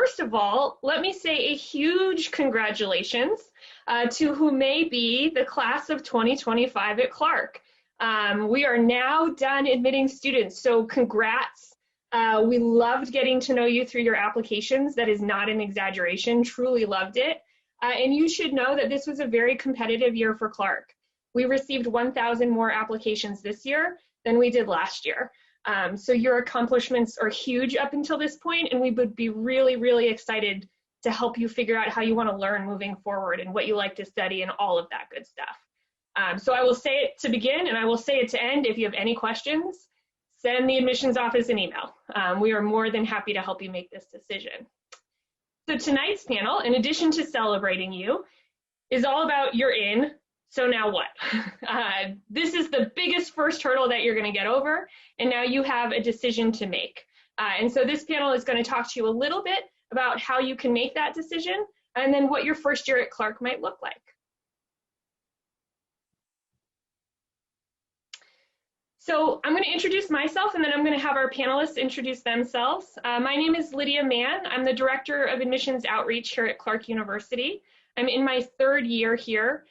first of all, let me say a huge congratulations to who may be the class of 2025 at Clark. We are now done admitting students, so congrats. We loved getting to know you through your applications. That is not an exaggeration, truly loved it. And you should know that this was a very competitive year for Clark. We received 1,000 more applications this year than we did last year. So your accomplishments are huge up until this point, and we would be really, really excited to help you figure out how you want to learn moving forward and what you like to study and all of that good stuff. So I will say it to begin and I will say it to end. If you have any questions, send the admissions office an email. We are more than happy to help you make this decision. So tonight's panel, in addition to celebrating you, is all about you're in, so now what? This is the biggest first hurdle that you're going to get over, and now you have a decision to make. And so this panel is going to talk to you a little bit about how you can make that decision and then what your first year at Clark might look like. So I'm going to introduce myself and then I'm going to have our panelists introduce themselves. My name is Lydia Mann. I'm the Director of Admissions Outreach here at Clark University. I'm in my third year here.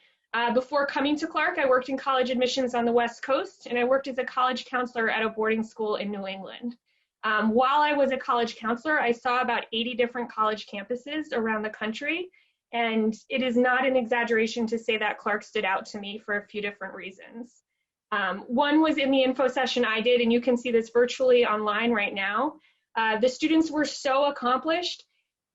Before coming to Clark, I worked in college admissions on the West Coast, and I worked as a college counselor at a boarding school in New England. While I was a college counselor, I saw about 80 different college campuses around the country, and it is not an exaggeration to say that Clark stood out to me for a few different reasons. One was in the info session I did, and you can see this virtually online right now. The students were so accomplished,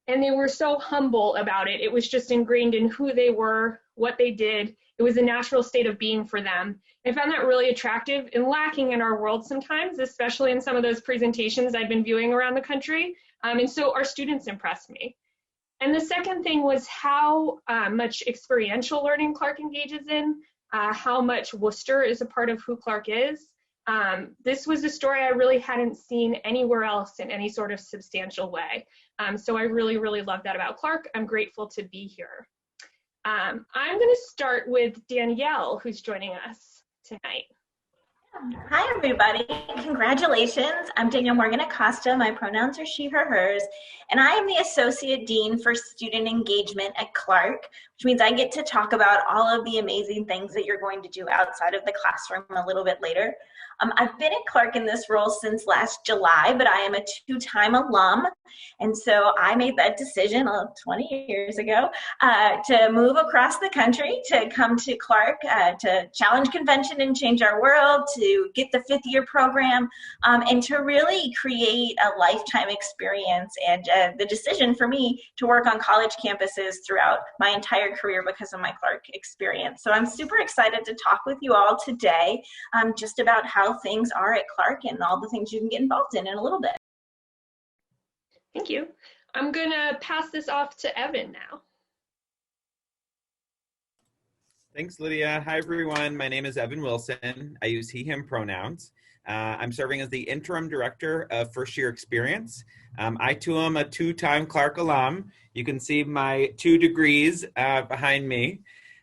and they were so humble about it. It was just ingrained in who they were, what they did. It was a natural state of being for them. I found that really attractive and lacking in our world sometimes, especially in some of those presentations I've been viewing around the country. And so our students impressed me. And the second thing was how much experiential learning Clark engages in, how much Worcester is a part of who Clark is. This was a story I really hadn't seen anywhere else in any sort of substantial way. So I really, really love that about Clark. I'm grateful to be here. I'm going to start with Danielle, who's joining us tonight. Hi, everybody. Congratulations. I'm Danielle Morgan Acosta. My pronouns are she, her, hers, and I am the Associate Dean for Student Engagement at Clark, which means I get to talk about all of the amazing things that you're going to do outside of the classroom a little bit later. I've been at Clark in this role since last July, but I am a two-time alum, and so I made that decision 20 years ago to move across the country, to come to Clark, to challenge convention and change our world, to get the fifth-year program, and to really create a lifetime experience. And the decision for me to work on college campuses throughout my entire career because of my Clark experience. So I'm super excited to talk with you all today just about how things are at Clark and all the things you can get involved in a little bit. Thank you. I'm going to pass this off to Evan now. Thanks, Lydia. Hi, everyone. My name is Evan Wilson. I use he, him pronouns. I'm serving as the Interim Director of First Year Experience. I, too, am a two-time Clark alum. You can see my 2 degrees behind me.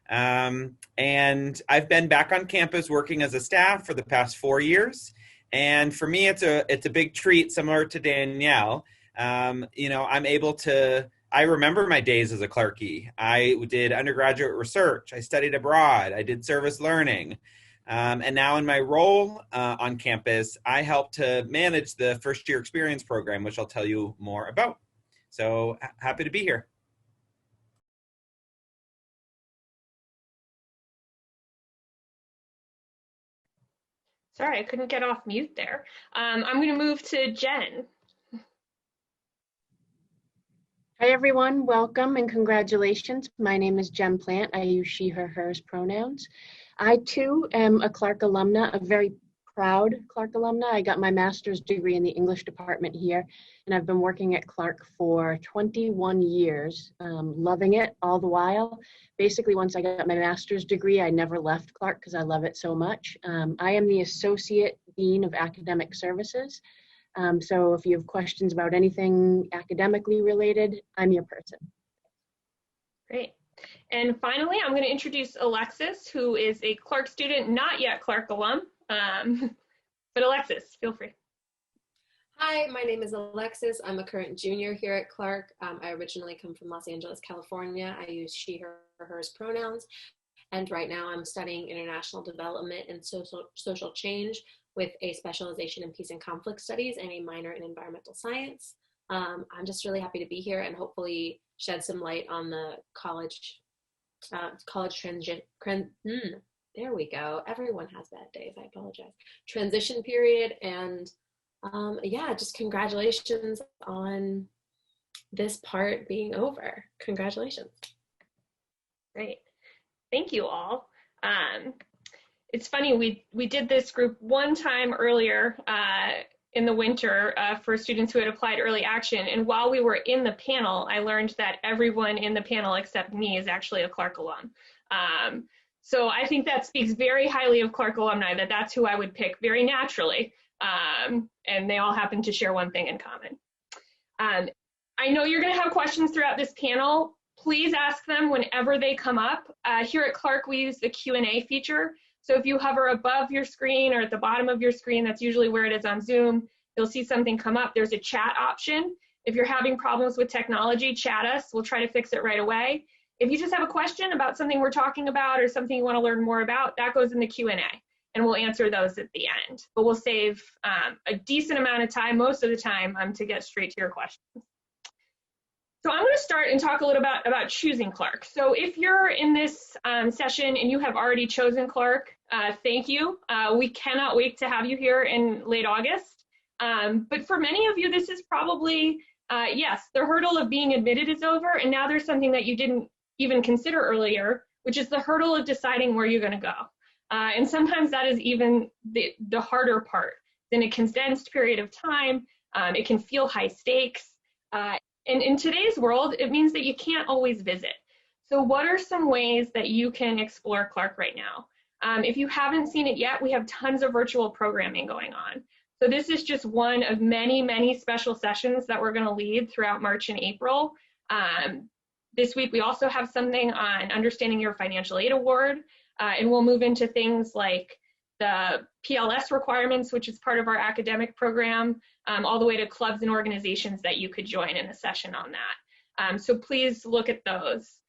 And I've been back on campus working as a staff for the past 4 years. And for me, it's a big treat, similar to Danielle. You know, I remember my days as a Clarkie. I did undergraduate research. I studied abroad. I did service learning. And now in my role on campus, I help to manage the First Year Experience program, which I'll tell you more about. So happy to be here. Sorry, I couldn't get off mute there. I'm going to move to Jen. Hi, everyone. Welcome and congratulations. My name is Jen Plant. I use she, her, hers pronouns. I, too, am a Clark alumna, a very proud Clark alumna. I got my master's degree in the English department here, and I've been working at Clark for 21 years, loving it all the while. Basically, once I got my master's degree, I never left Clark because I love it so much. I am the Associate Dean of Academic Services. So if you have questions about anything academically related, I'm your person. Great. And finally, I'm going to introduce Alexis, who is a Clark student, not yet Clark alum. But Alexis, feel free. Hi, my name is Alexis. I'm a current junior here at Clark. I originally come from Los Angeles, California. I use she, her, hers pronouns. And right now I'm studying international development and social change with a specialization in peace and conflict studies and a minor in environmental science. I'm just really happy to be here and hopefully shed some light on the college transition. There we go. Everyone has bad days. I apologize. Transition period. And yeah, just congratulations on this part being over. Congratulations. Great. Thank you all. It's funny, we did this group one time earlier in the winter for students who had applied early action. And while we were in the panel, I learned that everyone in the panel except me is actually a Clark alum. So I think that speaks very highly of Clark alumni, that that's who I would pick very naturally. And they all happen to share one thing in common. I know you're going to have questions throughout this panel. Please ask them whenever they come up. Here at Clark, we use the Q&A feature. So if you hover above your screen or at the bottom of your screen, that's usually where it is on Zoom, you'll see something come up. There's a chat option. If you're having problems with technology, chat us. We'll try to fix it right away. If you just have a question about something we're talking about or something you want to learn more about, that goes in the Q&A, and we'll answer those at the end. But we'll save a decent amount of time, most of the time, to get straight to your questions. So I'm going to start and talk a little about choosing Clark. So if you're in this session and you have already chosen Clark, thank you. We cannot wait to have you here in late August. But for many of you, this is probably, yes, the hurdle of being admitted is over, and now there's something that you didn't even consider earlier, which is the hurdle of deciding where you're going to go. And sometimes that is even the harder part. In a condensed period of time, it can feel high stakes. And in today's world, it means that you can't always visit. So what are some ways that you can explore Clark right now? If you haven't seen it yet, we have tons of virtual programming going on. So this is just one of many, many special sessions that we're going to lead throughout March and April. This week, we also have something on understanding your financial aid award, and we'll move into things like the PLS requirements, which is part of our academic program, all the way to clubs and organizations that you could join in a session on that. So please look at those.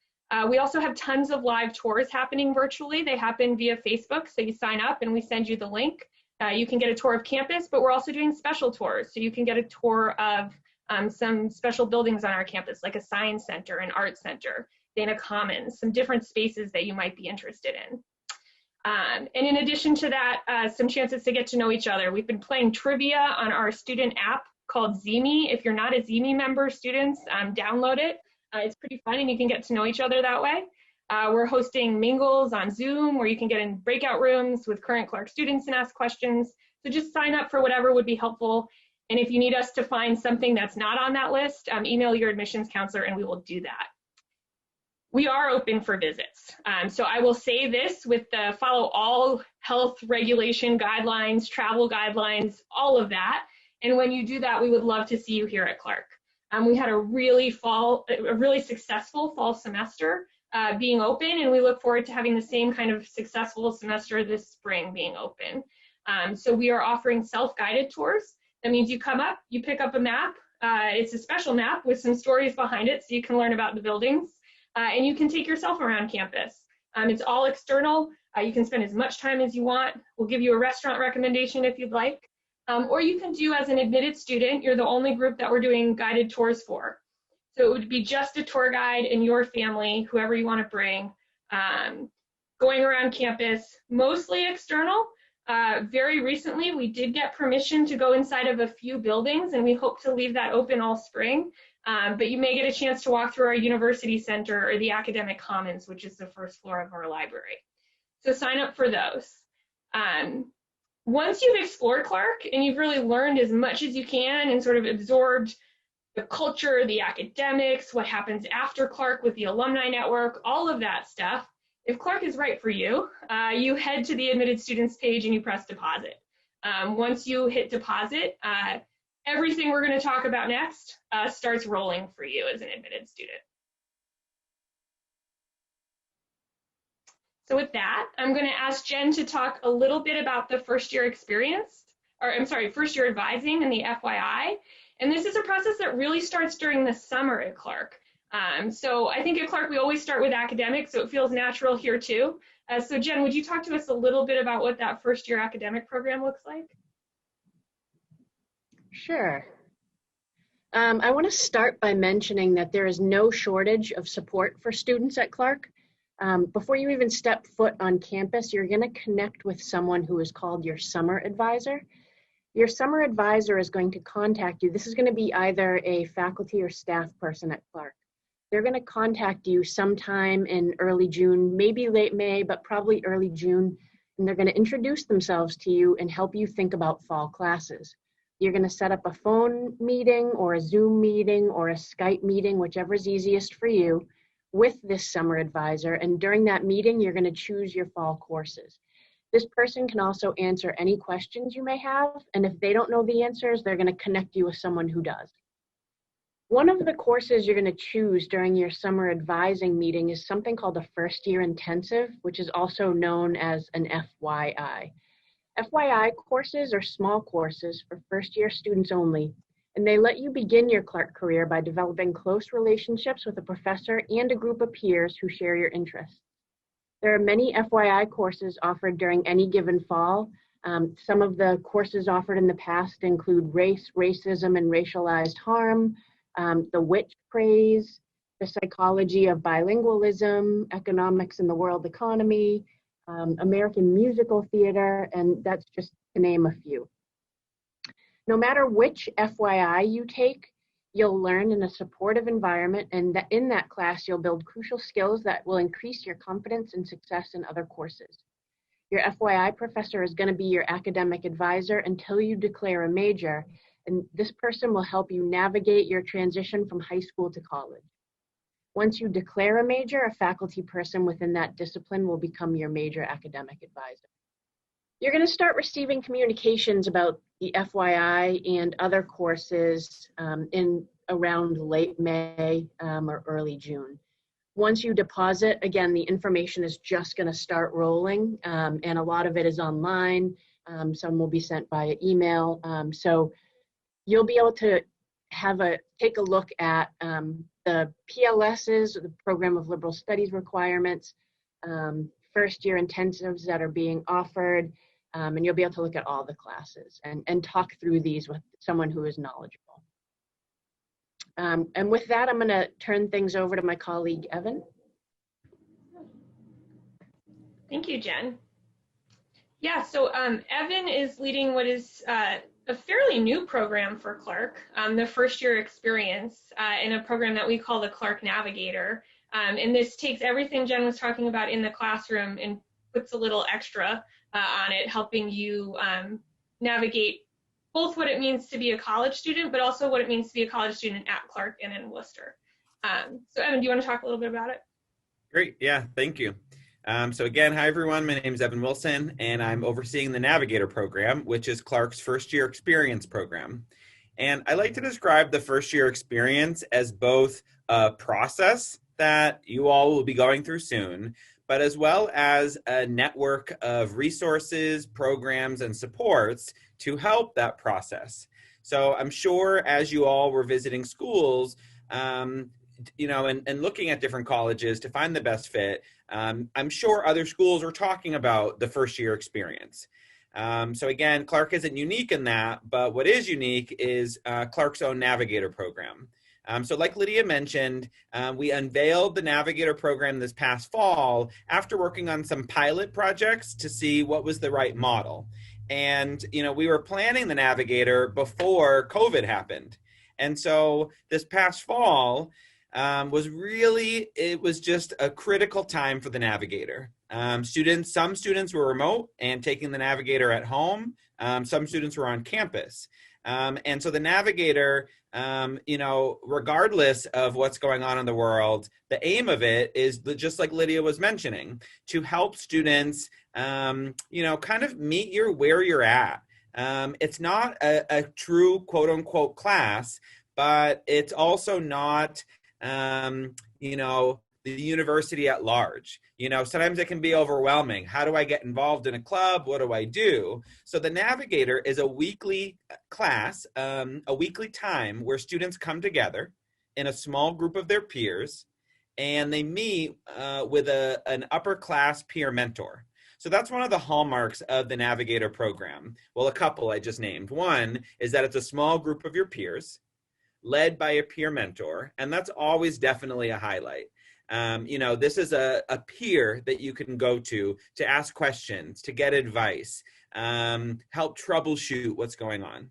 We also have tons of live tours happening virtually. They happen via Facebook, so you sign up and we send you the link. You can get a tour of campus, but we're also doing special tours. So you can get a tour of some special buildings on our campus, like a science center, an art center, Dana Commons, some different spaces that you might be interested in. And in addition to that, some chances to get to know each other. We've been playing trivia on our student app called Zeme. If you're not a Zeme member, students, download it. It's pretty fun and you can get to know each other that way. We're hosting mingles on Zoom where you can get in breakout rooms with current Clark students and ask questions. So just sign up for whatever would be helpful. And if you need us to find something that's not on that list, email your admissions counselor and we will do that. We are open for visits. So I will say this with the follow all health regulation guidelines, travel guidelines, all of that. And when you do that, we would love to see you here at Clark. We had a really successful fall semester being open, and we look forward to having the same kind of successful semester this spring being open. So we are offering self-guided tours. That means you come up, you pick up a map. It's a special map with some stories behind it so you can learn about the buildings. And you can take yourself around campus. It's all external. You can spend as much time as you want. We'll give you a restaurant recommendation if you'd like. Or you can do as an admitted student. You're the only group that we're doing guided tours for. So it would be just a tour guide and your family, whoever you want to bring, going around campus, mostly external. Very recently, we did get permission to go inside of a few buildings, and we hope to leave that open all spring. But you may get a chance to walk through our university center or the academic commons, which is the first floor of our library. So sign up for those. Once you've explored Clark and you've really learned as much as you can and sort of absorbed the culture, the academics, what happens after Clark with the alumni network, all of that stuff, if Clark is right for you, you head to the admitted students page and you press deposit. Once you hit deposit, everything we're going to talk about next starts rolling for you as an admitted student. So with that, I'm going to ask Jen to talk a little bit about the first year experience, first year advising and the FYI. And this is a process that really starts during the summer at Clark. So I think at Clark, we always start with academics, so it feels natural here too. So Jen, would you talk to us a little bit about what that first year academic program looks like? Sure. I want to start by mentioning that there is no shortage of support for students at Clark. Before you even step foot on campus, you're going to connect with someone who is called your summer advisor. Your summer advisor is going to contact you. This is going to be either a faculty or staff person at Clark. They're going to contact you sometime in early June, maybe late May, but probably early June, and they're going to introduce themselves to you and help you think about fall classes. You're going to set up a phone meeting or a Zoom meeting or a Skype meeting, whichever is easiest for you, with this summer advisor, and during that meeting, you're going to choose your fall courses. This person can also answer any questions you may have, and if they don't know the answers, they're going to connect you with someone who does. One of the courses you're going to choose during your summer advising meeting is something called a first year intensive, which is also known as an FYI. FYI courses are small courses for first year students only, and they let you begin your Clark career by developing close relationships with a professor and a group of peers who share your interests. There are many FYI courses offered during any given fall. Some of the courses offered in the past include race, racism, and racialized harm, the witch craze, the psychology of bilingualism, economics in the world economy, American musical theater, and that's just to name a few. No matter which FYI you take, you'll learn in a supportive environment, and that in that class, you'll build crucial skills that will increase your confidence and success in other courses. Your FYI professor is going to be your academic advisor until you declare a major, and this person will help you navigate your transition from high school to college. Once you declare a major, a faculty person within that discipline will become your major academic advisor. You're going to start receiving communications about the FYI and other courses in around late May or early June. Once you deposit, again, the information is just going to start rolling, and a lot of it is online. Some will be sent via email. So you'll be able to take a look at the PLSs, the Program of Liberal Studies requirements, first year intensives that are being offered, and you'll be able to look at all the classes and talk through these with someone who is knowledgeable. And with that, I'm going to turn things over to my colleague, Evan. Thank you, Jen. Yeah, so Evan is leading what is a fairly new program for Clark, the first year experience in a program that we call the Clark Navigator. And this takes everything Jen was talking about in the classroom and puts a little extra on it, helping you navigate both what it means to be a college student, but also what it means to be a college student at Clark and in Worcester. So Evan, do you want to talk a little bit about it? Great, yeah, thank you. So again, hi everyone, my name is Evan Wilson, and I'm overseeing the Navigator program, which is Clark's first year experience program. And I like to describe the first year experience as both a process that you all will be going through soon, but as well as a network of resources, programs, and supports to help that process. So I'm sure as you all were visiting schools, you know, and looking at different colleges to find the best fit, I'm sure other schools are talking about the first year experience. So again, Clark isn't unique in that, but what is unique is Clark's own Navigator program. So like Lydia mentioned, we unveiled the Navigator program this past fall after working on some pilot projects to see what was the right model. And, you know, we were planning the Navigator before COVID happened. And so this past fall, it was just a critical time for the Navigator. Some students were remote and taking the Navigator at home. Some students were on campus. And so the Navigator, you know, regardless of what's going on in the world, the aim of it is, just like Lydia was mentioning, to help students, you know, kind of meet where you're at. It's not a true quote unquote class, but it's also not, you know, the university at large. You know, sometimes it can be overwhelming. How do I get involved in a club? What do I do? So the Navigator is a weekly class, a weekly time where students come together in a small group of their peers, and they meet with an upper class peer mentor. So that's one of the hallmarks of the Navigator program. Well, a couple I just named. One is that it's a small group of your peers led by a peer mentor, and that's always definitely a highlight. You know, this is a peer that you can go to ask questions, to get advice, help troubleshoot what's going on.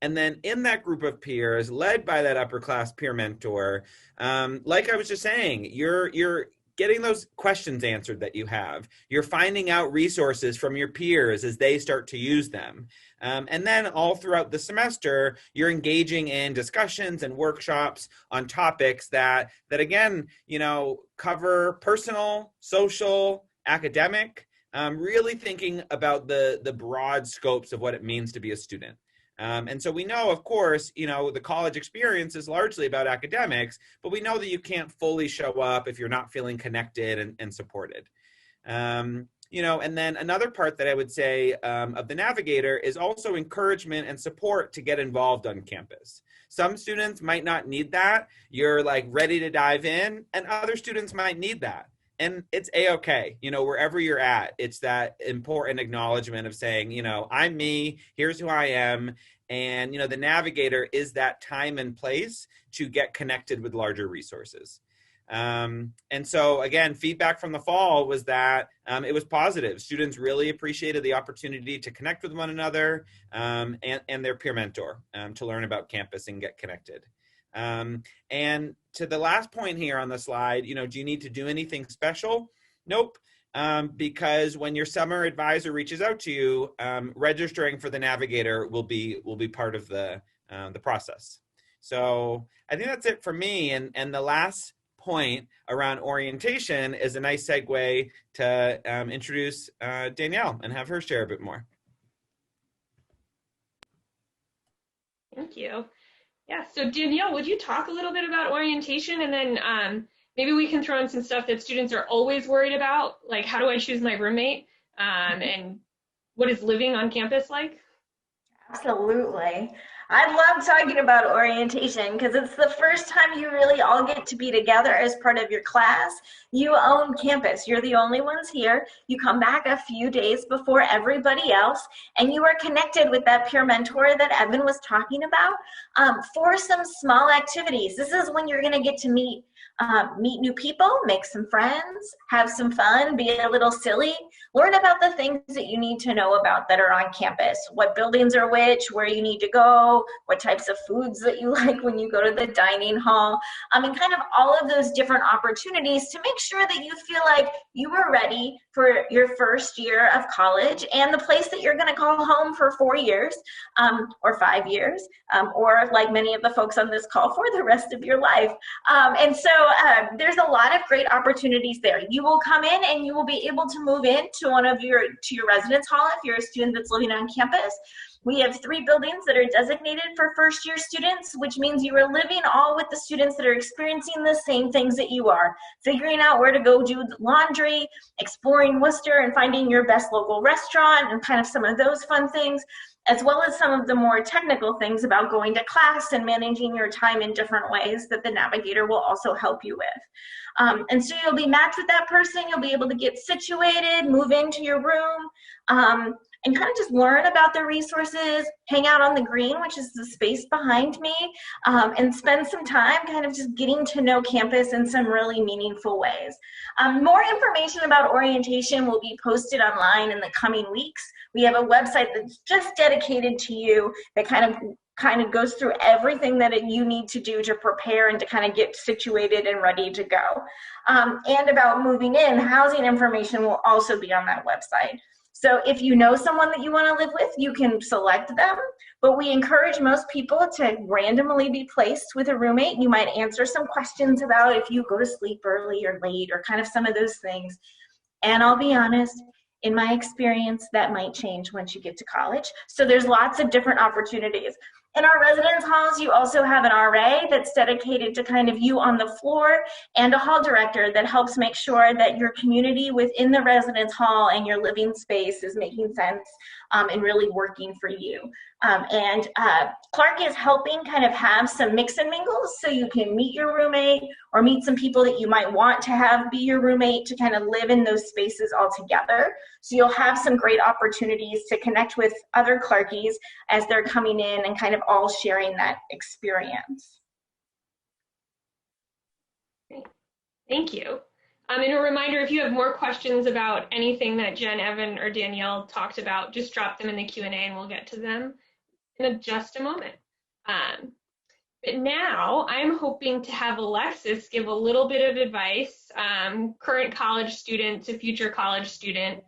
And then in that group of peers, led by that upper class peer mentor, like I was just saying, you're getting those questions answered that you have. You're finding out resources from your peers as they start to use them. And then all throughout the semester, you're engaging in discussions and workshops on topics that again, you know, cover personal, social, academic, really thinking about the broad scopes of what it means to be a student. And so we know, of course, you know, the college experience is largely about academics, but we know that you can't fully show up if you're not feeling connected and supported. You know, and then another part that I would say of the Navigator is also encouragement and support to get involved on campus. Some students might not need that. You're like ready to dive in, and other students might need that. And it's a-okay, you know, wherever you're at, it's that important acknowledgement of saying, you know, I'm me, here's who I am. And, you know, the Navigator is that time and place to get connected with larger resources. And so, again, feedback from the fall was that it was positive. Students really appreciated the opportunity to connect with one another and their peer mentor to learn about campus and get connected. And to the last point here on the slide, you know, do you need to do anything special? Nope. Because when your summer advisor reaches out to you, registering for the Navigator will be part of the process. So I think that's it for me. And the last point around orientation is a nice segue to introduce Danielle and have her share a bit more. Thank you. Yeah, so Danielle, would you talk a little bit about orientation, and then maybe we can throw in some stuff that students are always worried about, like how do I choose my roommate, and what is living on campus like? Absolutely. I love talking about orientation because it's the first time you really all get to be together as part of your class. You own campus. You're the only ones here. You come back a few days before everybody else, and you are connected with that peer mentor that Evan was talking about for some small activities. This is when you're going to get to meet new people, make some friends, have some fun, be a little silly, learn about the things that you need to know about that are on campus, what buildings are which, where you need to go, what types of foods that you like when you go to the dining hall, and kind of all of those different opportunities to make sure that you feel like you are ready for your first year of college and the place that you're going to call home for 4 years or 5 years, or like many of the folks on this call, for the rest of your life. And so there's a lot of great opportunities there. You will come in and you will be able to move into one of your residence hall if you're a student that's living on campus. We have 3 buildings that are designated for first year students, which means you are living all with the students that are experiencing the same things that you are, figuring out where to go do laundry, exploring Worcester and finding your best local restaurant and kind of some of those fun things, as well as some of the more technical things about going to class and managing your time in different ways that the Navigator will also help you with. And so you'll be matched with that person, you'll be able to get situated, move into your room, and kind of just learn about the resources, hang out on the green, which is the space behind me, and spend some time kind of just getting to know campus in some really meaningful ways. More information about orientation will be posted online in the coming weeks. We have a website that's just dedicated to you that kind of goes through everything that you need to do to prepare and to kind of get situated and ready to go. And about moving in, housing information will also be on that website. So if you know someone that you want to live with, you can select them, but we encourage most people to randomly be placed with a roommate. You might answer some questions about if you go to sleep early or late or kind of some of those things. And I'll be honest, in my experience, that might change once you get to college. So there's lots of different opportunities. In our residence halls, you also have an RA that's dedicated to kind of you on the floor, and a hall director that helps make sure that your community within the residence hall and your living space is making sense and really working for you. Clark is helping kind of have some mix and mingles so you can meet your roommate or meet some people that you might want to have be your roommate to kind of live in those spaces all together. So you'll have some great opportunities to connect with other Clarkies as they're coming in and kind of all sharing that experience. Thank you. And a reminder, if you have more questions about anything that Jen, Evan, or Danielle talked about, just drop them in the Q&A and we'll get to them in just a moment. But now I'm hoping to have Alexis give a little bit of advice, current college student to future college student.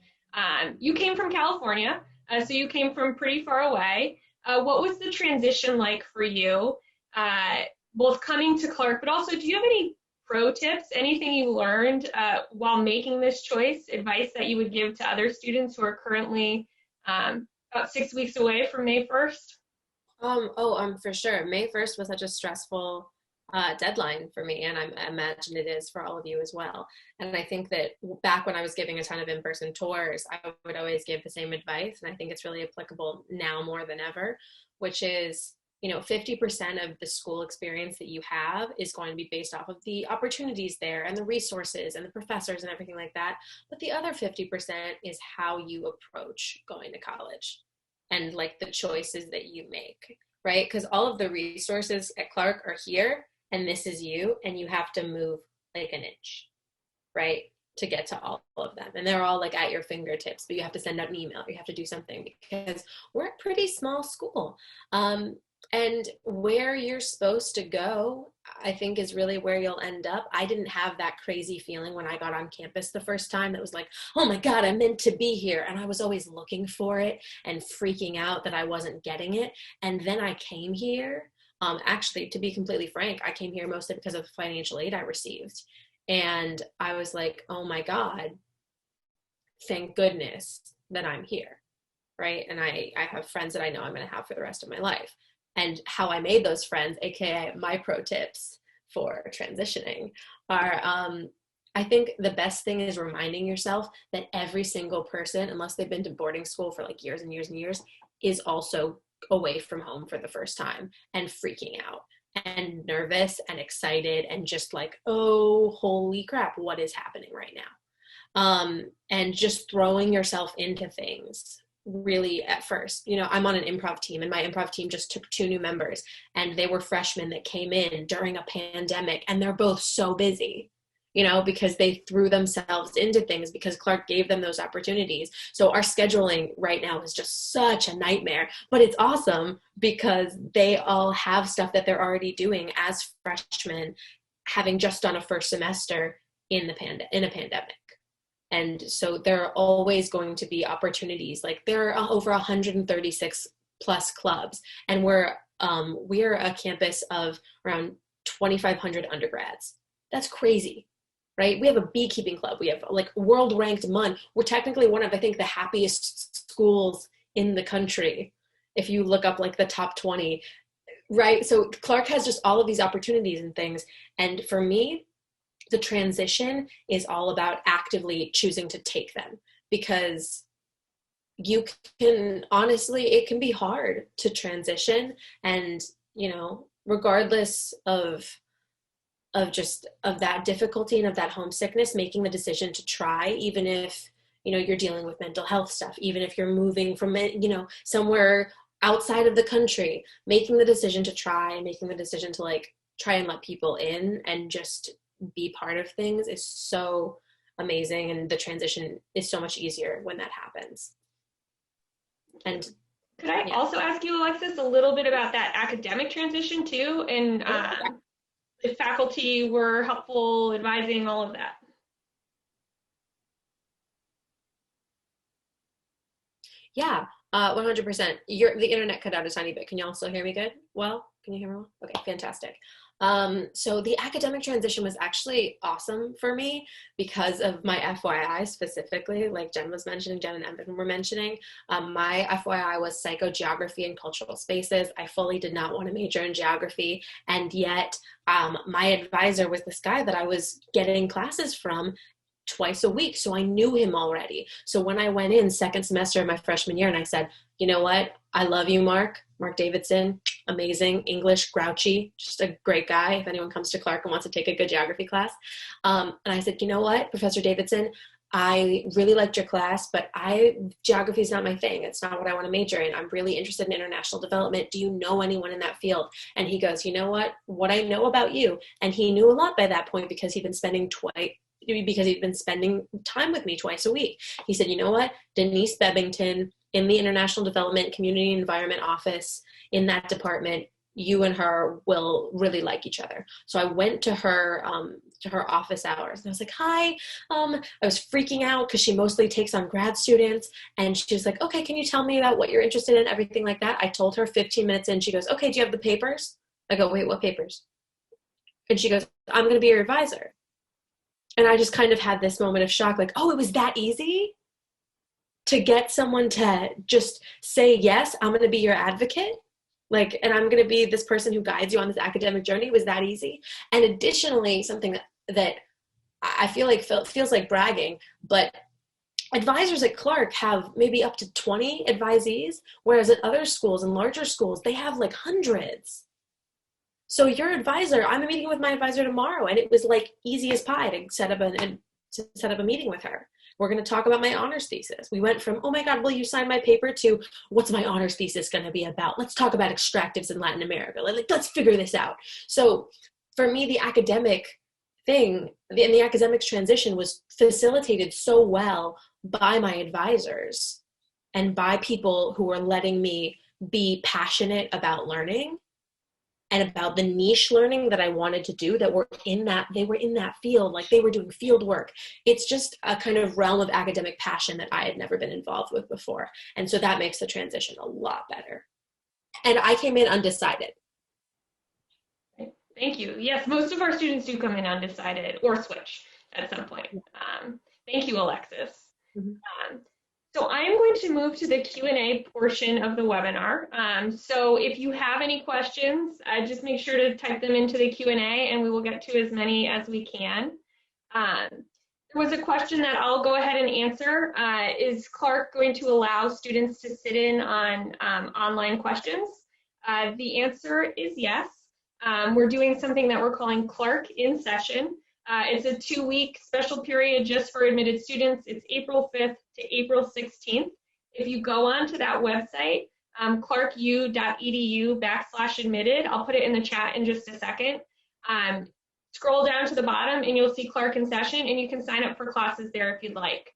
You came from California, so you came from pretty far away. What was the transition like for you, both coming to Clark, but also do you have any pro tips, anything you learned while making this choice, advice that you would give to other students who are currently about 6 weeks away from May 1st? For sure. May 1st was such a stressful deadline for me, and I imagine it is for all of you as well. And I think that back when I was giving a ton of in-person tours, I would always give the same advice, and I think it's really applicable now more than ever, which is, 50% of the school experience that you have is going to be based off of the opportunities there and the resources and the professors and everything like that. But the other 50% is how you approach going to college and like the choices that you make, right? Because all of the resources at Clark are here, and this is you, and you have to move like an inch, right, to get to all of them. And they're all like at your fingertips, but you have to send out an email, you have to do something, because we're a pretty small school. And where you're supposed to go, I think, is really where you'll end up. I didn't have that crazy feeling when I got on campus the first time that was like, oh my God, I'm meant to be here. And I was always looking for it and freaking out that I wasn't getting it. And then I came here. Actually, to be completely frank, I came here mostly because of the financial aid I received. And I was like, oh my God, thank goodness that I'm here, right? And I have friends that I know I'm going to have for the rest of my life. And how I made those friends, aka my pro tips for transitioning, are I think the best thing is reminding yourself that every single person, unless they've been to boarding school for like years and years and years, is also away from home for the first time and freaking out and nervous and excited and just like, oh, holy crap, what is happening right now? And just throwing yourself into things. Really at first, I'm on an improv team, and my improv team just took 2 new members, and they were freshmen that came in during a pandemic, and they're both so busy, because they threw themselves into things because Clark gave them those opportunities. So our scheduling right now is just such a nightmare, but it's awesome because they all have stuff that they're already doing as freshmen, having just done a first semester in a pandemic. And so there are always going to be opportunities. Like there are over 136 plus clubs, and we're a campus of around 2,500 undergrads. That's crazy, right? We have a beekeeping club. We have like world ranked MUN. We're technically one of, I think, the happiest schools in the country. If you look up like the top 20, right? So Clark has just all of these opportunities and things. And for me, the transition is all about actively choosing to take them, because you can, honestly, it can be hard to transition. And, regardless of that difficulty and of that homesickness, making the decision to try, even if, you're dealing with mental health stuff, even if you're moving from, somewhere outside of the country, making the decision to try, making the decision to like try and let people in and just be part of things is so amazing, and the transition is so much easier when that happens. And could I also ask you, Alexis, a little bit about that academic transition too, and if faculty were helpful advising all of that? Yeah, 100%. The internet cut out a tiny bit. Can you all still hear me good? Well, can you hear me well? Okay, fantastic. So the academic transition was actually awesome for me because of my FYI specifically, like Jen was mentioning, Jen and Evan were mentioning. My FYI was psychogeography and cultural spaces. I fully did not want to major in geography, and yet my advisor was this guy that I was getting classes from twice a week. So I knew him already. So when I went in second semester of my freshman year and I said, you know what? I love you, Mark Davidson, amazing, English, grouchy, just a great guy. If anyone comes to Clark and wants to take a good geography class. And I said, you know what, Professor Davidson, I really liked your class, but geography is not my thing. It's not what I want to major in. I'm really interested in international development. Do you know anyone in that field? And he goes, you know what I know about you. And he knew a lot by that point because he'd been spending time with me twice a week. He said, you know what, Denise Bebbington in the International Development Community Environment Office, in that department, you and her will really like each other. So I went to her office hours and I was like, hi. I was freaking out because she mostly takes on grad students. And she was like, okay, can you tell me about what you're interested in? Everything like that. I told her 15 minutes in, she goes, okay, do you have the papers? I go, wait, what papers? And she goes, I'm going to be your advisor. And I just kind of had this moment of shock, like, oh, it was that easy to get someone to just say, yes, I'm going to be your advocate. Like, and I'm going to be this person who guides you on this academic journey. It was that easy. And additionally, something that I feel like feels like bragging, but advisors at Clark have maybe up to 20 advisees, whereas at other schools and larger schools, they have like hundreds. So your advisor, I'm meeting with my advisor tomorrow, and it was like easy as pie to set up a meeting with her. We're going to talk about my honors thesis. We went from, oh my God, will you sign my paper, to what's my honors thesis going to be about? Let's talk about extractives in Latin America. Let's figure this out. So for me, the academic thing and the academics transition was facilitated so well by my advisors and by people who were letting me be passionate about learning and about the niche learning that I wanted to do, that were in that field, like they were doing field work. It's just a kind of realm of academic passion that I had never been involved with before. And so that makes the transition a lot better. And I came in undecided. Thank you. Yes, most of our students do come in undecided or switch at some point. Thank you, Alexis. Mm-hmm. So I'm going to move to the Q&A portion of the webinar. So if you have any questions, just make sure to type them into the Q&A and we will get to as many as we can. There was a question that I'll go ahead and answer. Is Clark going to allow students to sit in on online questions? The answer is yes. We're doing something that we're calling Clark in Session. It's a 2-week special period just for admitted students. It's April 5th to April 16th. If you go onto that website, clarku.edu/admitted, I'll put it in the chat in just a second. Scroll down to the bottom and you'll see Clark in Session, and you can sign up for classes there if you'd like.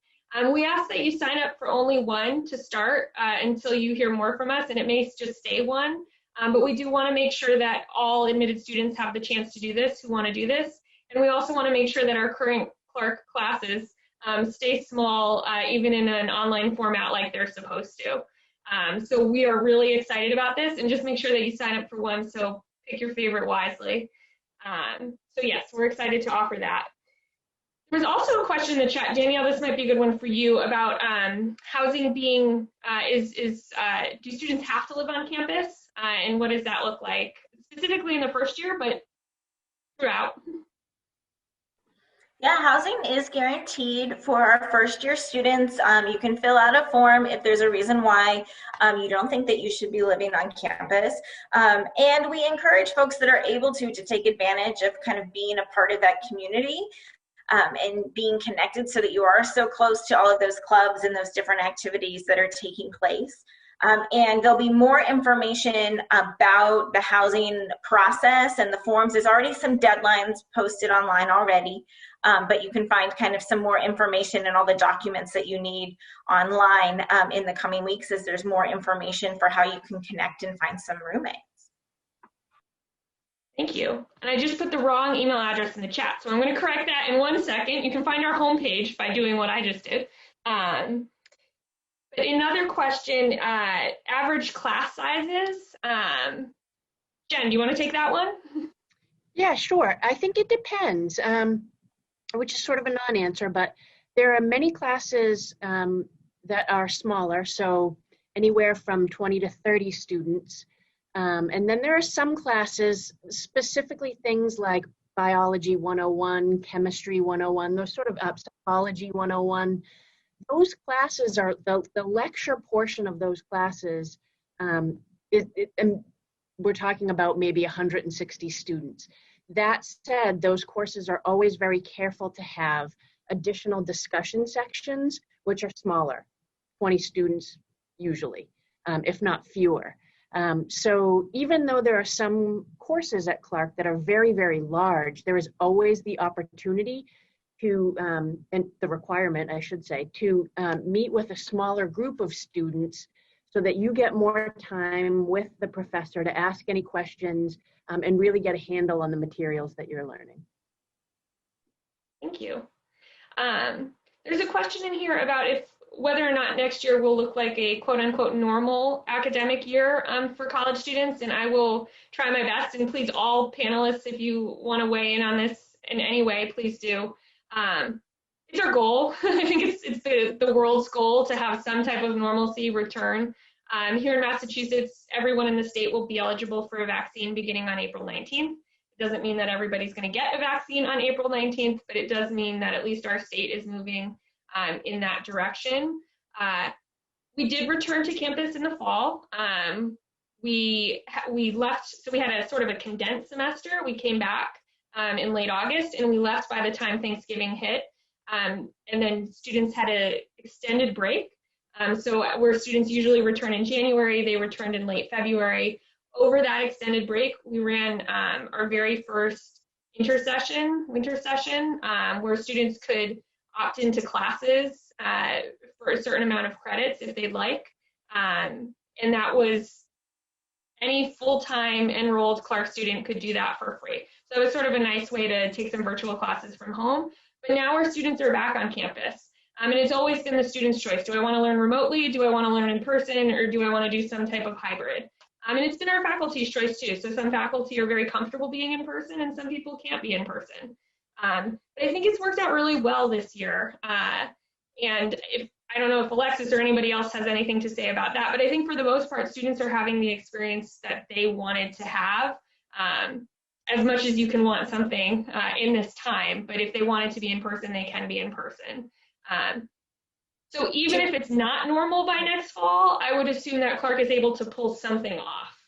We ask that you sign up for only one to start until you hear more from us, and it may just stay one. But we do want to make sure that all admitted students have the chance to do this who want to do this. And we also want to make sure that our current Clark classes stay small, even in an online format like they're supposed to. So we are really excited about this, and just make sure that you sign up for one, so pick your favorite wisely. So yes, we're excited to offer that. There's also a question in the chat, Danielle, this might be a good one for you, about housing being, do students have to live on campus? And what does that look like, specifically in the first year, but throughout? Yeah, housing is guaranteed for our first year students. You can fill out a form if there's a reason why you don't think that you should be living on campus. And we encourage folks that are able to take advantage of kind of being a part of that community and being connected, so that you are so close to all of those clubs and those different activities that are taking place. And there'll be more information about the housing process and the forms. There's already some deadlines posted online already, but you can find kind of some more information and all the documents that you need online in the coming weeks, as there's more information for how you can connect and find some roommates. Thank you. And I just put the wrong email address in the chat, so I'm going to correct that in 1 second. You can find our homepage by doing what I just did. But another question, average class sizes. Jen, do you want to take that one? Yeah, sure. I think it depends, which is sort of a non-answer, but there are many classes that are smaller, so anywhere from 20 to 30 students. And then there are some classes, specifically things like biology 101, chemistry 101, those sort of psychology 101. Those classes are the lecture portion of those classes. And we're talking about maybe 160 students. That said, those courses are always very careful to have additional discussion sections, which are smaller, 20 students usually, if not fewer. So even though there are some courses at Clark that are very, very large, there is always the opportunity to, and the requirement, I should say, to meet with a smaller group of students so that you get more time with the professor to ask any questions and really get a handle on the materials that you're learning. Thank you. There's a question in here about whether or not next year will look like a quote unquote normal academic year for college students, and I will try my best, and please all panelists, if you want to weigh in on this in any way, please do. It's our goal. I think it's the world's goal to have some type of normalcy return. Here in Massachusetts, everyone in the state will be eligible for a vaccine beginning on April 19th. It doesn't mean that everybody's going to get a vaccine on April 19th, but it does mean that at least our state is moving in that direction. We did return to campus in the fall. We left, so we had a sort of a condensed semester. We came back in late August, and we left by the time Thanksgiving hit. And then students had an extended break. So where students usually return in January, they returned in late February. Over that extended break, we ran our very first winter session, where students could opt into classes for a certain amount of credits if they'd like. And that was any full-time enrolled Clark student could do that for free. So it was sort of a nice way to take some virtual classes from home. But now our students are back on campus. And it's always been the student's choice. Do I want to learn remotely? Do I want to learn in person? Or do I want to do some type of hybrid? And it's been our faculty's choice too. So some faculty are very comfortable being in person and some people can't be in person. But I think it's worked out really well this year. And I don't know if Alexis or anybody else has anything to say about that, but I think for the most part, students are having the experience that they wanted to have. As much as you can want something in this time, but if they wanted to be in person, they can be in person. So even if it's not normal by next fall, I would assume that Clark is able to pull something off.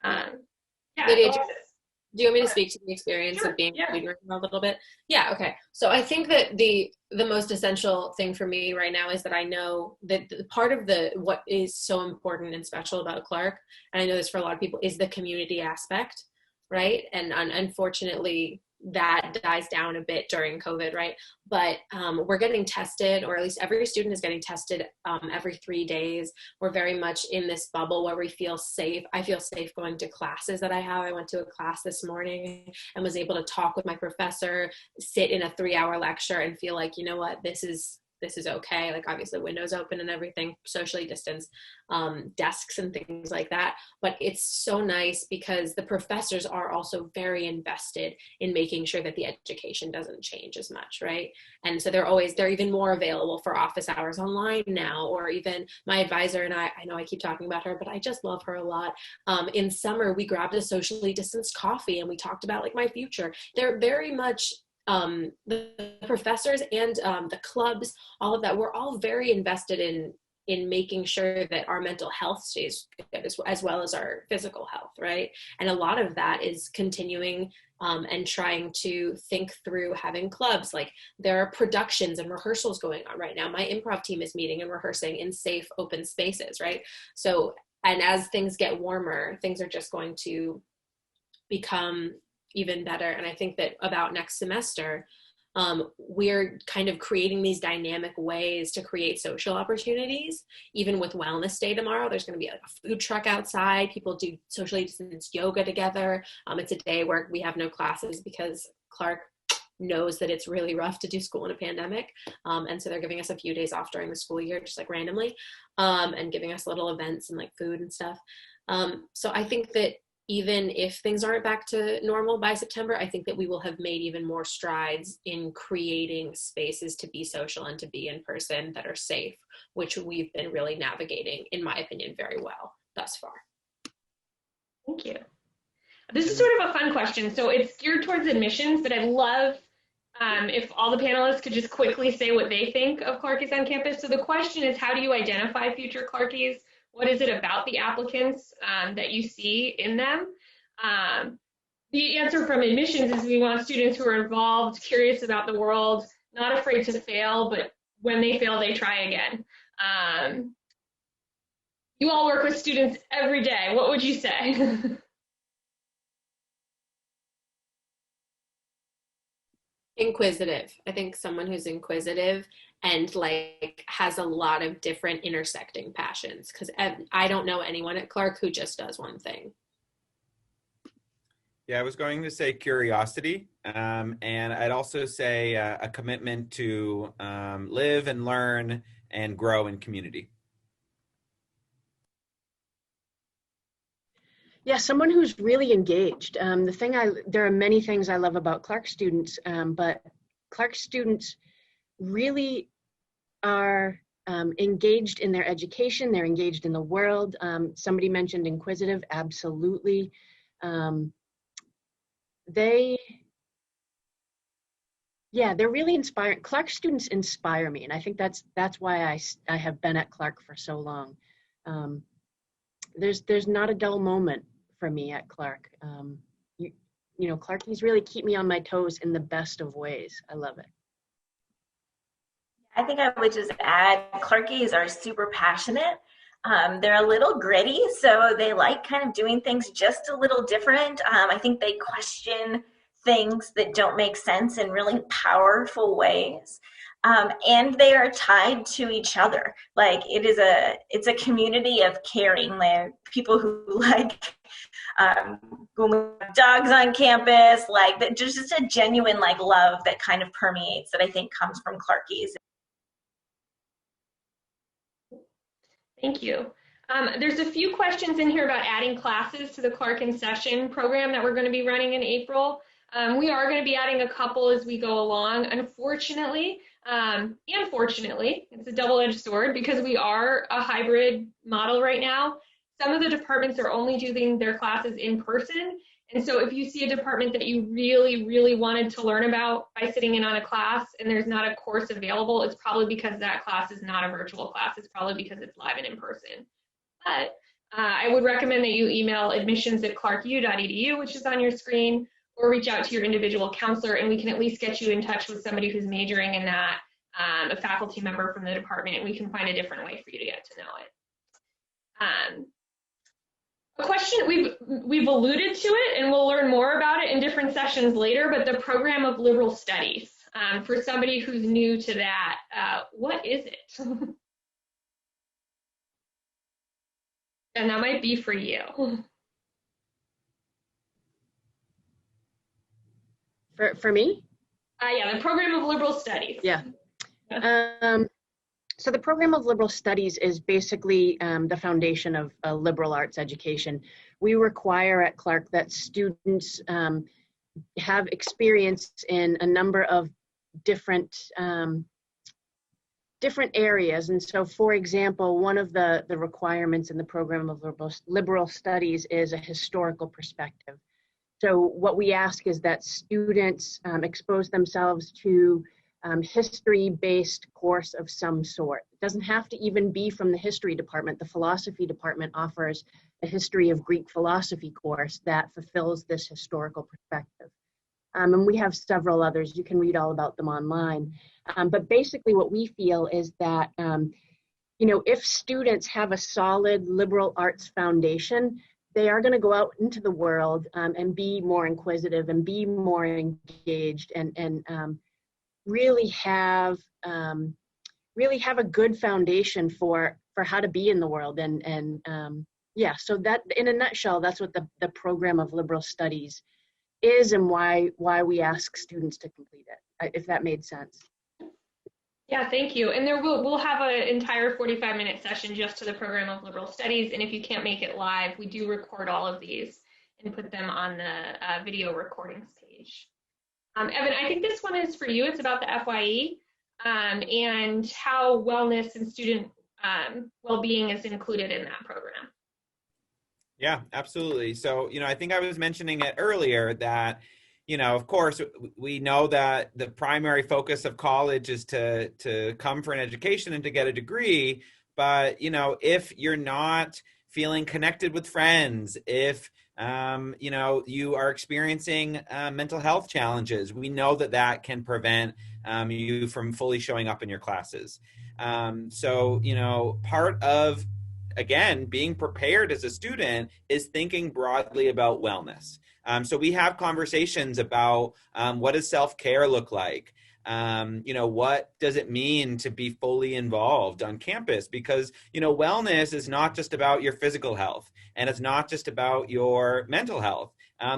Yeah. Lydia, do you want me to speak to the experience of being a little bit? Yeah, okay. So I think that the most essential thing for me right now is that I know that part of what is so important and special about Clark, and I know this for a lot of people, is the community aspect, right? And unfortunately, that dies down a bit during COVID, right? But we're getting tested, or at least every student is getting tested every 3 days. We're very much in this bubble where we feel safe. I feel safe going to classes that I have. I went to a class this morning and was able to talk with my professor, sit in a 3-hour lecture and feel like, you know what, this is okay. Like obviously windows open and everything, socially distanced, desks and things like that. But it's so nice because the professors are also very invested in making sure that the education doesn't change as much, right? And so they're even more available for office hours online now, or even my advisor and I know I keep talking about her, but I just love her a lot. In summer, we grabbed a socially distanced coffee and we talked about like my future. They're very much the professors and the clubs, all of that, we're all very invested in making sure that our mental health stays good as well as our physical health, right? And a lot of that is continuing and trying to think through having clubs. Like there are productions and rehearsals going on right now. My improv team is meeting and rehearsing in safe, open spaces, right? So, and as things get warmer, things are just going to become even better. And I think that about next semester, we're kind of creating these dynamic ways to create social opportunities. Even with Wellness Day tomorrow, there's going to be like a food truck outside. People do socially distanced yoga together. It's a day where we have no classes because Clark knows that it's really rough to do school in a pandemic. And so they're giving us a few days off during the school year, just like randomly, and giving us little events and like food and stuff. So I think that even if things aren't back to normal by September, I think that we will have made even more strides in creating spaces to be social and to be in person that are safe, which we've been really navigating, in my opinion, very well thus far. Thank you. This is sort of a fun question. So it's geared towards admissions, but I'd love if all the panelists could just quickly say what they think of Clarkies on campus. So the question is, how do you identify future Clarkies? What is it about the applicants that you see in them? The answer from admissions is we want students who are involved, curious about the world, not afraid to fail, but when they fail, they try again. You all work with students every day. What would you say? Inquisitive. I think someone who's inquisitive and like has a lot of different intersecting passions, because I don't know anyone at Clark who just does one thing. Yeah, I was going to say curiosity, and I'd also say a commitment to live and learn and grow in community. Yeah, someone who's really engaged. There are many things I love about Clark students, but Clark students really are engaged in their education. They're engaged in the world. Somebody mentioned inquisitive, absolutely. They're really inspiring. Clark students inspire me, and I think that's why I have been at Clark for so long. There's not a dull moment for me at Clark. You know, Clarkies really keep me on my toes in the best of ways. I love it. I think I would just add, Clarkies are super passionate. They're a little gritty, so they like kind of doing things just a little different. I think they question things that don't make sense in really powerful ways. And they are tied to each other. Like it's a community of caring. Like people who like dogs on campus, like that, just a genuine like love that kind of permeates that I think comes from Clarkies. Thank you. There's a few questions in here about adding classes to the Clark in Session program that we're going to be running in April. We are going to be adding a couple as we go along. Unfortunately, and fortunately, it's a double-edged sword because we are a hybrid model right now. Some of the departments are only doing their classes in person. And so if you see a department that you really, really wanted to learn about by sitting in on a class and there's not a course available, it's probably because that class is not a virtual class. It's probably because it's live and in person. But I would recommend that you email admissions@clarku.edu, which is on your screen, or reach out to your individual counselor, and we can at least get you in touch with somebody who's majoring in that, a faculty member from the department, and we can find a different way for you to get to know it. A question, we've alluded to it, and we'll learn more about it in different sessions later, but the program of liberal studies. For somebody who's new to that, what is it? And that might be for you. For me? Yeah, the program of liberal studies. Yeah. So the program of liberal studies is basically the foundation of a liberal arts education. We require at Clark that students have experience in a number of different areas. And so, for example, one of the requirements in the program of liberal studies is a historical perspective. So what we ask is that students expose themselves to history-based course of some sort. It doesn't have to even be from the history department. The philosophy department offers a history of Greek philosophy course that fulfills this historical perspective. And we have several others. You can read all about them online. But basically what we feel is that, you know, if students have a solid liberal arts foundation, they are going to go out into the world and be more inquisitive and be more engaged and really have a good foundation for how to be in the world. Yeah, so that in a nutshell, that's what the program of liberal studies is and why we ask students to complete it, if that made sense. Yeah, thank you. And we'll have an entire 45-minute session just to the program of liberal studies. And if you can't make it live, we do record all of these and put them on the video recordings page. Evan, I think this one is for you. It's about the FYE and how wellness and student well-being is included in that program. Yeah, absolutely. So, I think I was mentioning it earlier that, of course, we know that the primary focus of college is to come for an education and to get a degree. But, if you're not feeling connected with friends, if, you are experiencing mental health challenges, we know that can prevent you from fully showing up in your classes. So, part of, again, being prepared as a student is thinking broadly about wellness. So we have conversations about what does self-care look like? What does it mean to be fully involved on campus? Because, wellness is not just about your physical health, and it's not just about your mental health.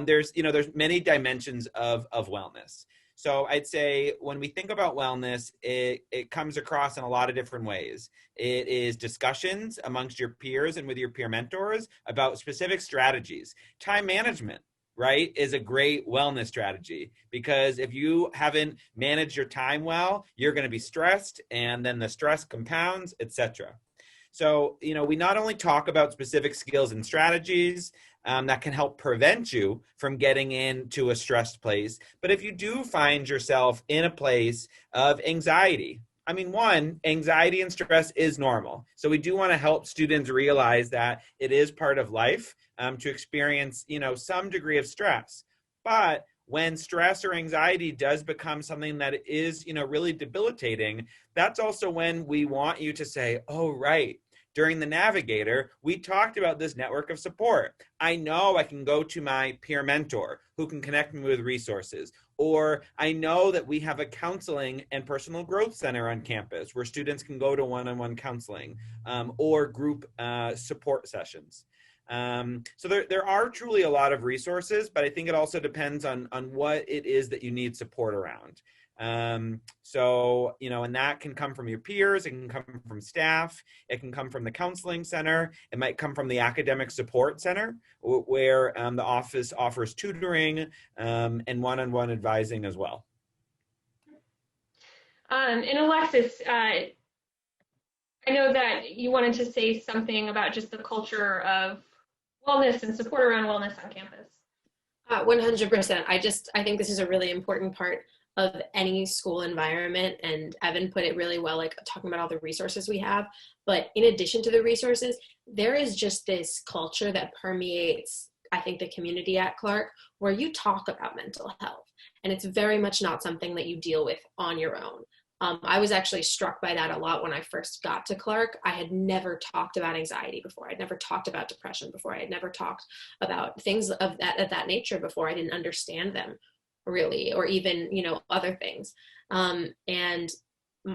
There's many dimensions of wellness. So I'd say when we think about wellness, it comes across in a lot of different ways. It is discussions amongst your peers and with your peer mentors about specific strategies. Time management, right, is a great wellness strategy, because if you haven't managed your time well, you're going to be stressed, and then the stress compounds, etc. So, we not only talk about specific skills and strategies that can help prevent you from getting into a stressed place, but if you do find yourself in a place of anxiety, anxiety and stress is normal. So we do want to help students realize that it is part of life to experience, some degree of stress. But when stress or anxiety does become something that is, really debilitating, that's also when we want you to say, oh, right, during the Navigator, we talked about this network of support. I know I can go to my peer mentor who can connect me with resources. Or I know that we have a counseling and personal growth center on campus where students can go to one-on-one counseling or group support sessions. So there are truly a lot of resources, but I think it also depends on what it is that you need support around. So, and that can come from your peers, it can come from staff, it can come from the counseling center, it might come from the academic support center, where the office offers tutoring and one-on-one advising as well. And Alexis, I know that you wanted to say something about just the culture of wellness and support around wellness on campus. 100%. I think this is a really important part of any school environment, and Evan put it really well, like talking about all the resources we have. But in addition to the resources, there is just this culture that permeates, I think, the community at Clark, where you talk about mental health, and it's very much not something that you deal with on your own. I was actually struck by that a lot when I first got to Clark. I had never talked about anxiety before. I'd never talked about depression before. I had never talked about things of that nature before. I didn't understand them really, or even, other things. And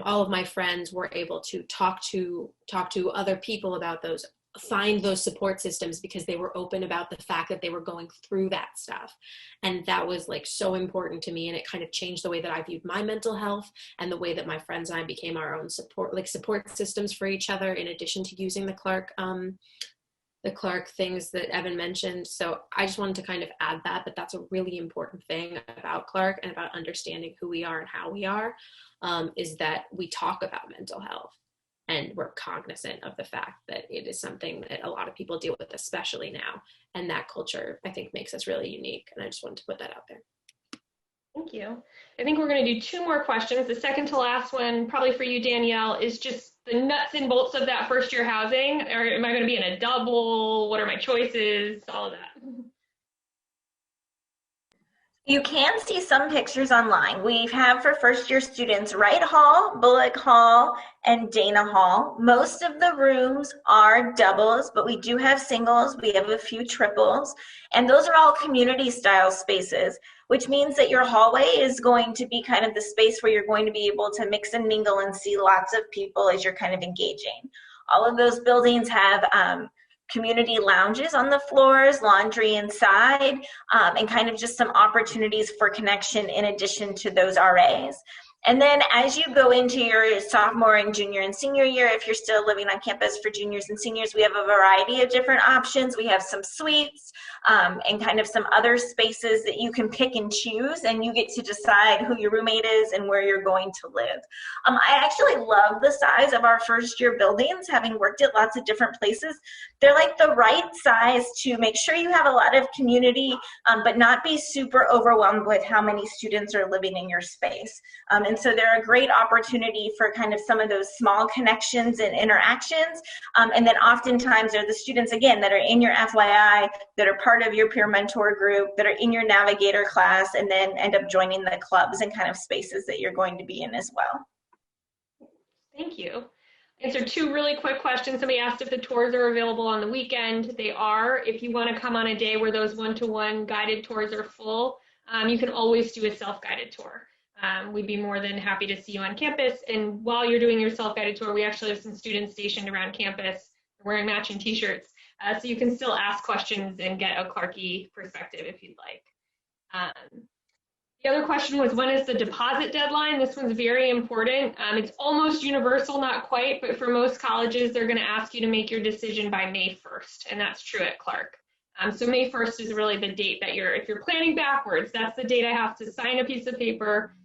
all of my friends were able to talk to other people about those, find those support systems, because they were open about the fact that they were going through that stuff. And that was like so important to me. And it kind of changed the way that I viewed my mental health and the way that my friends and I became our own support systems for each other, in addition to using the Clark things that Evan mentioned. So I just wanted to kind of add that that's a really important thing about Clark and about understanding who we are and how we are, is that we talk about mental health. And we're cognizant of the fact that it is something that a lot of people deal with, especially now. And that culture, I think, makes us really unique. And I just wanted to put that out there. Thank you. I think we're going to do two more questions. The second to last one, probably for you, Danielle, is just the nuts and bolts of that first year housing. Or am I going to be in a double? What are my choices? All of that. You can see some pictures online. We have for first year students Wright Hall, Bullock Hall, and Dana Hall. Most of the rooms are doubles, but we do have singles. We have a few triples, and those are all community style spaces, which means that your hallway is going to be kind of the space where you're going to be able to mix and mingle and see lots of people as you're kind of engaging. All of those buildings have community lounges on the floors, laundry inside, and kind of just some opportunities for connection in addition to those RAs. And then as you go into your sophomore and junior and senior year, if you're still living on campus for juniors and seniors, we have a variety of different options. We have some suites and kind of some other spaces that you can pick and choose, and you get to decide who your roommate is and where you're going to live. I actually love the size of our first year buildings, having worked at lots of different places. They're like the right size to make sure you have a lot of community, but not be super overwhelmed with how many students are living in your space. And so they're a great opportunity for kind of some of those small connections and interactions. And then oftentimes they're the students, again, that are in your FYI, that are part of your peer mentor group, that are in your navigator class, and then end up joining the clubs and kind of spaces that you're going to be in as well. Thank you. Answer two really quick questions. Somebody asked if the tours are available on the weekend. They are. If you want to come on a day where those one-to-one guided tours are full, you can always do a self-guided tour. We'd be more than happy to see you on campus. And while you're doing your self-guided tour, we actually have some students stationed around campus wearing matching t-shirts. So you can still ask questions and get a Clarkie perspective if you'd like. The other question was, when is the deposit deadline? This one's very important. It's almost universal, not quite, but for most colleges, they're going to ask you to make your decision by May 1st, and that's true at Clark. So May 1st is really the date that if you're planning backwards, that's the date I have to sign a piece of paper,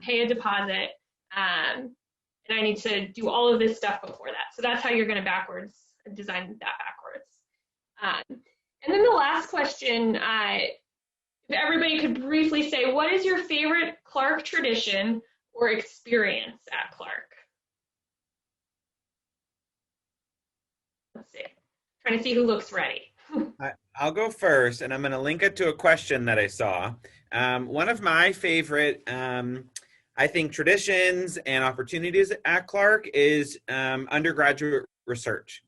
pay a deposit, and I need to do all of this stuff before that. So that's how you're going to design that backwards. And then the last question, if everybody could briefly say, what is your favorite Clark tradition or experience at Clark? Let's see. Trying to see who looks ready. I'll go first, and I'm going to link it to a question that I saw. One of my favorite, I think, traditions and opportunities at Clark is undergraduate research.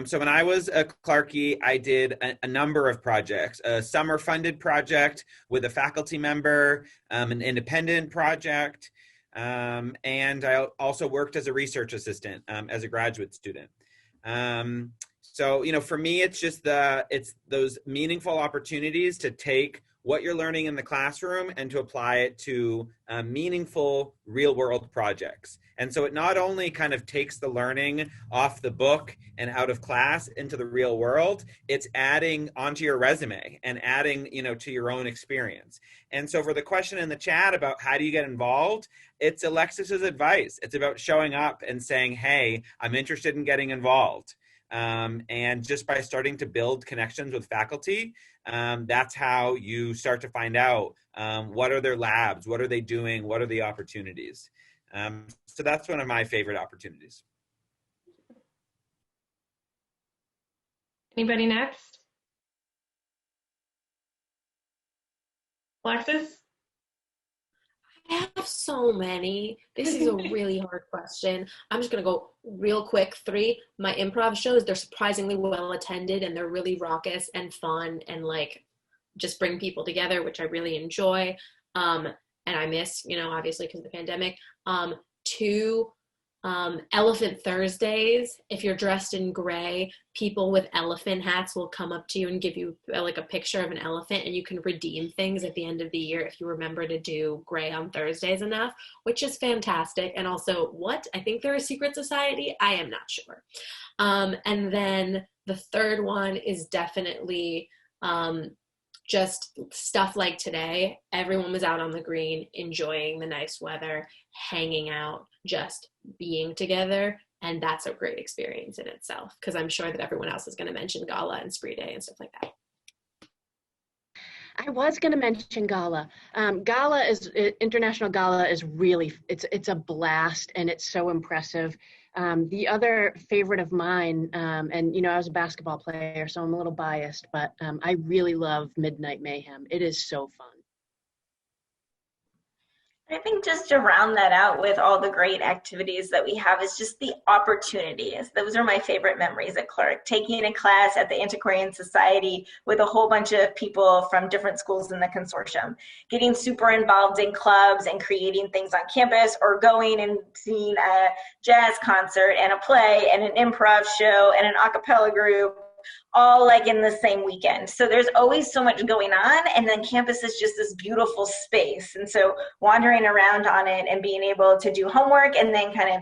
So when I was a Clarkie, I did a number of projects, a summer-funded project with a faculty member, an independent project, and I also worked as a research assistant as a graduate student. So, for me, it's just it's those meaningful opportunities to take what you're learning in the classroom and to apply it to meaningful real-world projects. And so it not only kind of takes the learning off the book and out of class into the real world, it's adding onto your resume and adding, to your own experience. And so for the question in the chat about how do you get involved, it's Alexis's advice. It's about showing up and saying, hey, I'm interested in getting involved. And just by starting to build connections with faculty, that's how you start to find out what are their labs, what are they doing, what are the opportunities. So that's one of my favorite opportunities. Anybody next? Alexis? I have so many. This is a really hard question. I'm just going to go real quick. 3, my improv shows, they're surprisingly well attended and they're really raucous and fun and just bring people together, which I really enjoy. And I miss, obviously because of the pandemic. 2, Elephant Thursdays. If you're dressed in gray, people with elephant hats will come up to you and give you a picture of an elephant, and you can redeem things at the end of the year if you remember to do gray on Thursdays enough, which is fantastic. And also, I think they're a secret society? I am not sure. And then the third one is definitely just stuff like today. Everyone was out on the green, enjoying the nice weather, hanging out, just being together. And that's a great experience in itself, because I'm sure that everyone else is going to mention gala and spree day and stuff like that. I was going to mention gala. International Gala is really, it's a blast and it's so impressive. The other favorite of mine, and I was a basketball player, so I'm a little biased, but I really love Midnight Mayhem. It is so fun. I think just to round that out with all the great activities that we have is just the opportunities. Those are my favorite memories at Clark. Taking a class at the Antiquarian Society with a whole bunch of people from different schools in the consortium, getting super involved in clubs and creating things on campus, or going and seeing a jazz concert and a play and an improv show and an a cappella group all like in the same weekend. So there's always so much going on, and then campus is just this beautiful space. And so wandering around on it and being able to do homework and then kind of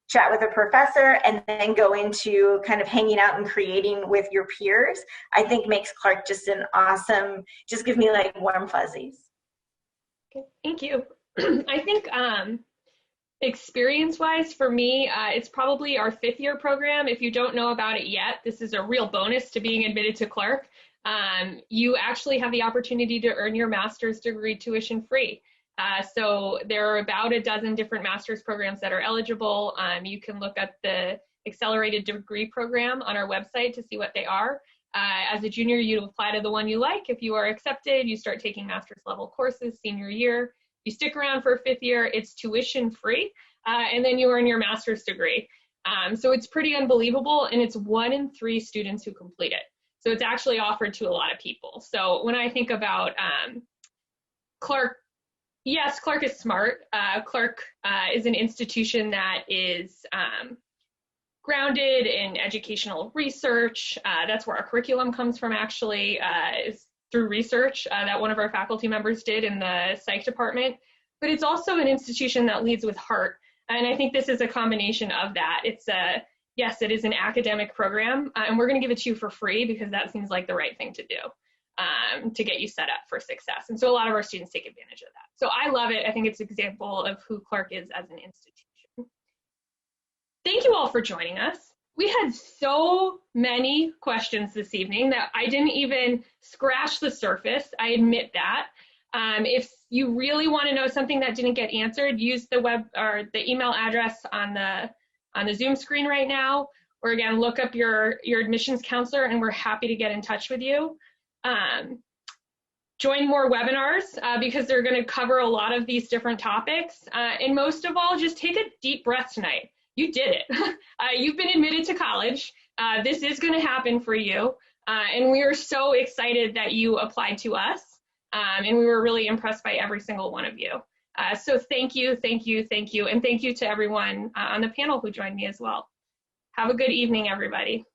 chat with a professor and then go into kind of hanging out and creating with your peers, I think makes Clark just an awesome, just gives me like warm fuzzies. Okay, thank you. I think experience-wise for me, it's probably our 5th year program. If you don't know about it yet, this is a real bonus to being admitted to Clark. You actually have the opportunity to earn your master's degree tuition free. So there are about a dozen different master's programs that are eligible. You can look at the accelerated degree program on our website to see what they are. As a junior, you apply to the one you like. If you are accepted, you start taking master's level courses senior year. You stick around for a 5th year, it's tuition free, and then you earn your master's degree. So it's pretty unbelievable, and it's 1 in 3 students who complete it. So it's actually offered to a lot of people. So when I think about Clark, yes, Clark is smart. Clark is an institution that is grounded in educational research. That's where our curriculum comes from, actually, is through research that one of our faculty members did in the psych department. But it's also an institution that leads with heart. And I think this is a combination of that. It's yes, it is an academic program, and we're going to give it to you for free because that seems like the right thing to do to get you set up for success. And so a lot of our students take advantage of that. So I love it. I think it's an example of who Clark is as an institution. Thank you all for joining us. We had so many questions this evening that I didn't even scratch the surface. I admit that. If you really want to know something that didn't get answered, use the web or the email address on the Zoom screen right now, or again, look up your admissions counselor, and we're happy to get in touch with you. Join more webinars because they're going to cover a lot of these different topics. And most of all, just take a deep breath tonight. You did it. You've been admitted to college. This is going to happen for you. And we are so excited that you applied to us. And we were really impressed by every single one of you. So thank you, thank you, thank you. And thank you to everyone on the panel who joined me as well. Have a good evening, everybody.